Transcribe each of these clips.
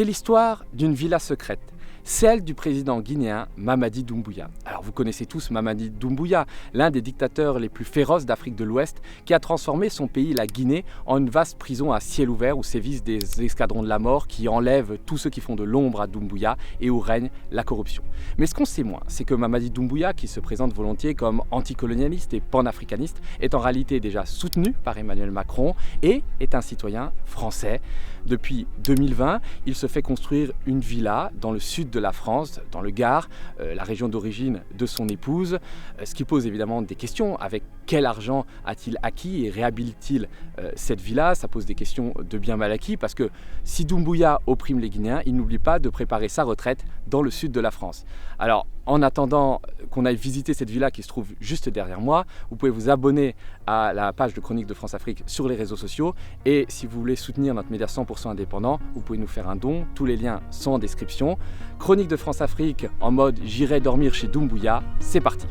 C'est l'histoire d'une villa secrète, celle du président guinéen Mamadi Doumbouya. Alors vous connaissez tous Mamadi Doumbouya, l'un des dictateurs les plus féroces d'Afrique de l'Ouest, qui a transformé son pays, la Guinée, en une vaste prison à ciel ouvert où sévissent des escadrons de la mort qui enlèvent tous ceux qui font de l'ombre à Doumbouya et où règne la corruption. Mais ce qu'on sait moins, c'est que Mamadi Doumbouya, qui se présente volontiers comme anticolonialiste et panafricaniste, est en réalité déjà soutenu par Emmanuel Macron et est un citoyen français. Depuis 2020, il se fait construire une villa dans le sud de la France, dans le Gard, la région d'origine de son épouse, ce qui pose évidemment des questions. Avec quel argent a-t-il acquis et réhabilite-t-il cette villa? Ça pose des questions de bien mal acquis parce que si Doumbouya opprime les Guinéens, il n'oublie pas de préparer sa retraite dans le sud de la France. Alors, en attendant qu'on aille visiter cette villa qui se trouve juste derrière moi, vous pouvez vous abonner à la page de Chroniques de France-Afrique sur les réseaux sociaux. Et si vous voulez soutenir notre média 100% indépendant, vous pouvez nous faire un don. Tous les liens sont en description. Chroniques de France-Afrique en mode « J'irai dormir chez Doumbouya », c'est parti.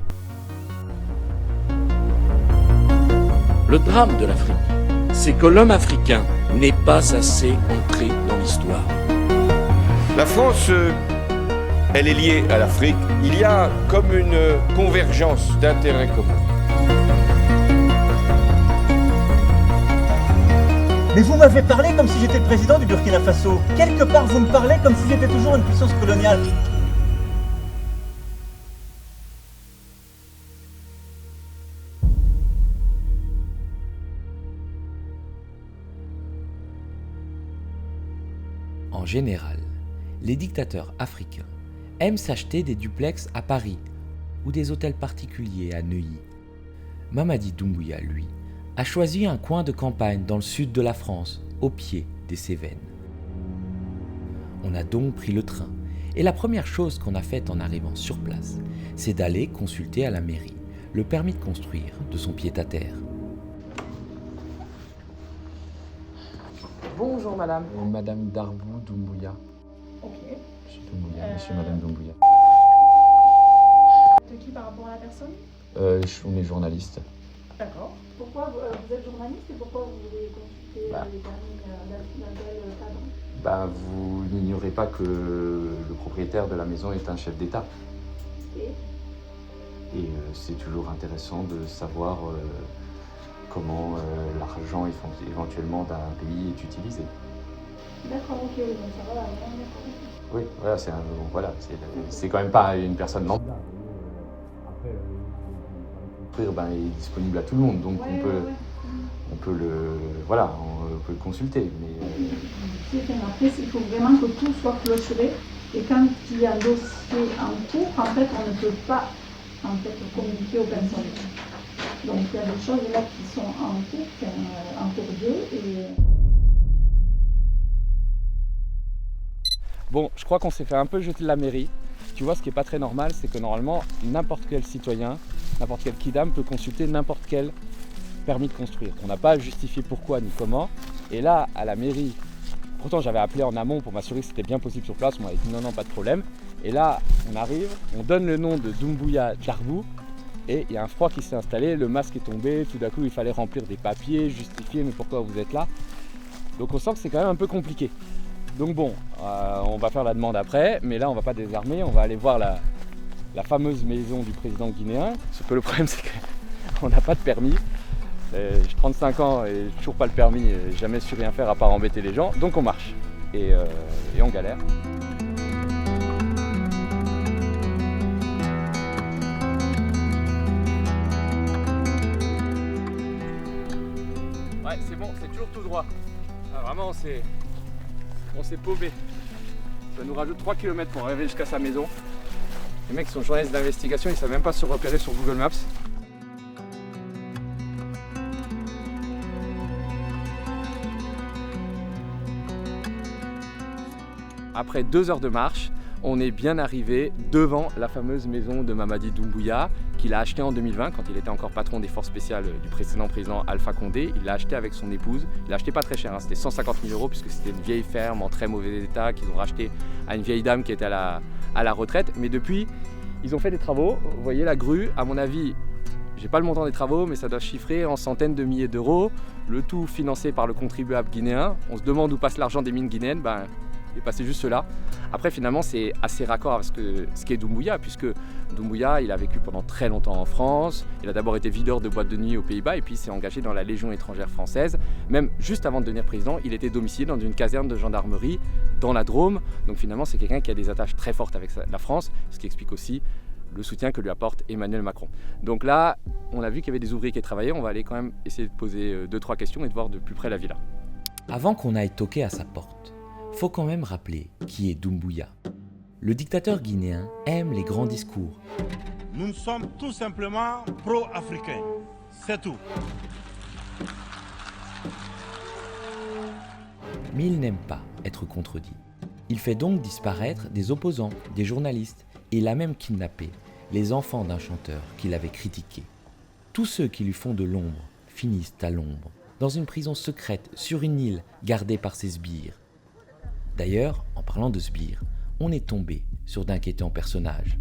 Le drame de l'Afrique, c'est que l'homme africain n'est pas assez entré dans l'histoire. La France, elle est liée à l'Afrique. Il y a comme une convergence d'intérêts communs. Mais vous m'avez parlé comme si j'étais le président du Burkina Faso. Quelque part, vous me parlez comme si j'étais toujours une puissance coloniale. En général, les dictateurs africains aiment s'acheter des duplex à Paris ou des hôtels particuliers à Neuilly. Mamadi Doumbouya, lui, a choisi un coin de campagne dans le sud de la France, au pied des Cévennes. On a donc pris le train et la première chose qu'on a faite en arrivant sur place, c'est d'aller consulter à la mairie le permis de construire de son pied-à-terre. Bonjour madame. Madame Darbou Doumbouya. Ok. Monsieur Doumbouya, monsieur, madame Doumbouya. De qui par rapport à la personne? On est journaliste. D'accord. Pourquoi vous êtes journaliste et pourquoi vous voulez consulter les permis d'un tel cadre? Vous n'ignorez pas que le propriétaire de la maison est un chef d'État. Et c'est toujours intéressant de savoir comment l'argent éventuellement d'un pays est utilisé. D'accord, ok, donc ça va, d'accord. Oui, voilà, c'est quand même pas une personne lambda. Après, il est disponible à tout le monde, donc on peut le consulter. Mais après, il faut vraiment que tout soit clôturé. Et quand il y a un dossier en cours, en fait, on ne peut pas communiquer aux personnes. Donc il y a des choses là qui sont en cours d'eux. Bon, je crois qu'on s'est fait un peu jeter de la mairie. Tu vois, ce qui n'est pas très normal, c'est que normalement, n'importe quel citoyen, n'importe quel kidam peut consulter n'importe quel permis de construire. On n'a pas à justifier pourquoi ni comment. Et là, à la mairie, pourtant j'avais appelé en amont pour m'assurer que c'était bien possible sur place. On m'avait dit non, pas de problème. Et là, on arrive, on donne le nom de Doumbouya Darbou. Et il y a un froid qui s'est installé, le masque est tombé, tout d'un coup il fallait remplir des papiers, justifier mais pourquoi vous êtes là. Donc on sent que c'est quand même un peu compliqué. Donc bon, on va faire la demande après, mais là on va pas désarmer, on va aller voir la fameuse maison du président guinéen. Sauf que le problème c'est qu'on n'a pas de permis. J'ai 35 ans et toujours pas le permis, et jamais su rien faire à part embêter les gens. Donc on marche et on galère. Ouais, c'est bon, c'est toujours tout droit. Ah, vraiment, on s'est paumé. Ça nous rajoute 3 km pour arriver jusqu'à sa maison. Les mecs sont journalistes d'investigation, ils ne savent même pas se repérer sur Google Maps. Après 2 heures de marche, on est bien arrivé devant la fameuse maison de Mamadi Doumbouya qu'il a achetée en 2020 quand il était encore patron des forces spéciales du précédent président Alpha Condé. Il l'a acheté avec son épouse. Il l'a acheté pas très cher, c'était 150 000 € puisque c'était une vieille ferme en très mauvais état qu'ils ont racheté à une vieille dame qui était à la retraite. Mais depuis, ils ont fait des travaux. Vous voyez la grue, à mon avis, j'ai pas le montant des travaux, mais ça doit chiffrer en centaines de milliers d'euros. Le tout financé par le contribuable guinéen. On se demande où passe l'argent des mines guinéennes. Il est passé juste là. Après, finalement, c'est assez raccord avec ce qu'est Doumbouya, puisque Doumbouya, il a vécu pendant très longtemps en France. Il a d'abord été videur de boîte de nuit aux Pays-Bas et puis il s'est engagé dans la Légion étrangère française. Même juste avant de devenir président, il était domicilié dans une caserne de gendarmerie dans la Drôme. Donc finalement, c'est quelqu'un qui a des attaches très fortes avec la France, ce qui explique aussi le soutien que lui apporte Emmanuel Macron. Donc là, on a vu qu'il y avait des ouvriers qui travaillaient. On va aller quand même essayer de poser 2-3 questions et de voir de plus près la villa. Avant qu'on aille toquer à sa porte, faut quand même rappeler qui est Doumbouya. Le dictateur guinéen aime les grands discours. Nous sommes tout simplement pro-africains. C'est tout. Mais il n'aime pas être contredit. Il fait donc disparaître des opposants, des journalistes, et il a même kidnappé les enfants d'un chanteur qu'il avait critiqué. Tous ceux qui lui font de l'ombre finissent à l'ombre, dans une prison secrète sur une île gardée par ses sbires. D'ailleurs, en parlant de sbires, on est tombé sur d'inquiétants personnages.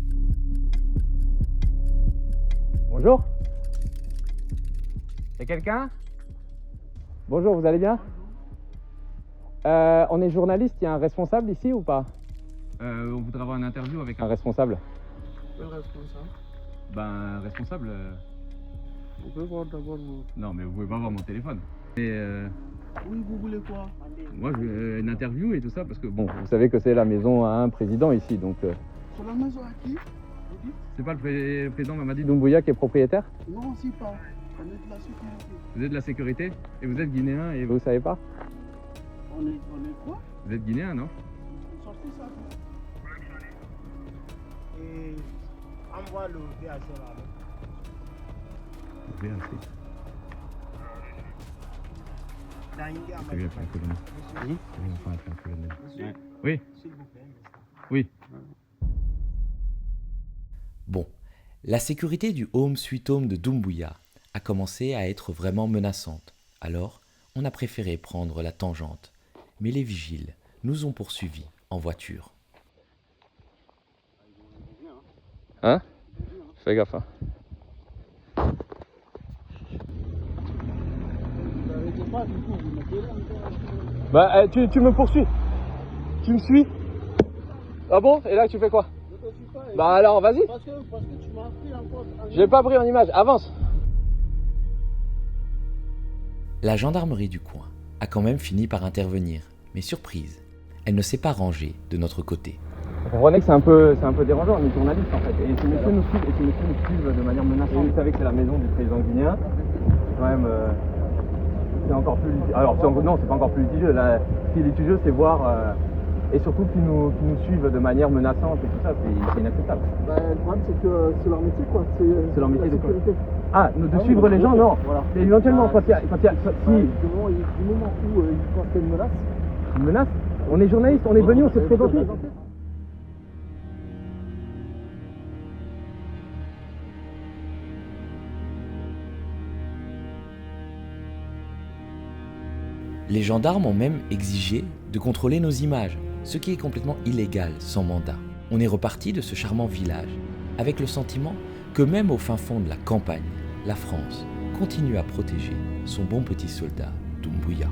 Bonjour. Y'a quelqu'un? Bonjour, vous allez bien? On est journaliste, il y a un responsable ici ou pas? On voudrait avoir une interview avec un responsable. Quel responsable? Ben, responsable. Vous pouvez voir d'abord mon... Non, mais vous pouvez pas voir mon téléphone. Et Oui, vous voulez quoi? moi, je veux une interview et tout ça parce que bon, vous savez que c'est la maison à un président ici, donc. Sur la maison à qui? Vous dites? C'est pas le président Mamadi Doumbouya qui est propriétaire? Non, si pas. On est de la sécurité. Vous êtes de la sécurité et vous êtes guinéen et vous savez pas? On est quoi? Vous êtes guinéen, non? Sortez ça. Et envoie le VHR là. Très bien, Monsieur, Oui, s'il vous plaît. oui. Bon, la sécurité du Home Sweet Home de Doumbouya a commencé à être vraiment menaçante. Alors, on a préféré prendre la tangente. Mais les vigiles nous ont poursuivis en voiture. Hein? Fais gaffe. Hein. Bah, tu me poursuis. Tu me suis. Ah bon? Et là, tu fais quoi? Bah alors, vas-y. Parce que tu m'as pris en compte. J'ai pas pris en image. Avance. La gendarmerie du coin a quand même fini par intervenir. Mais surprise, elle ne s'est pas rangée de notre côté. Vous comprenez que c'est un peu dérangeant, on est journaliste en fait. Et ces messieurs nous suivent de manière menaçante. Vous savez que c'est la maison du président guinéen. Quand même, c'est encore plus litigieux. Alors non, c'est pas encore plus litigieux. Là, ce qui est litigieux, c'est voir et surtout qu'ils nous suivent de manière menaçante et tout ça, c'est inacceptable. Bah, le problème, c'est que c'est leur métier, quoi. C'est leur métier la de quoi? sécurité. Ah, de suivre les gens, non. Voilà. Et éventuellement, Bah, du moment où ils pensent qu'il y a une menace, une menace, on est journaliste, on est venu, on s'est présenté. Les gendarmes ont même exigé de contrôler nos images, ce qui est complètement illégal sans mandat. On est reparti de ce charmant village, avec le sentiment que même au fin fond de la campagne, la France continue à protéger son bon petit soldat Doumbouya.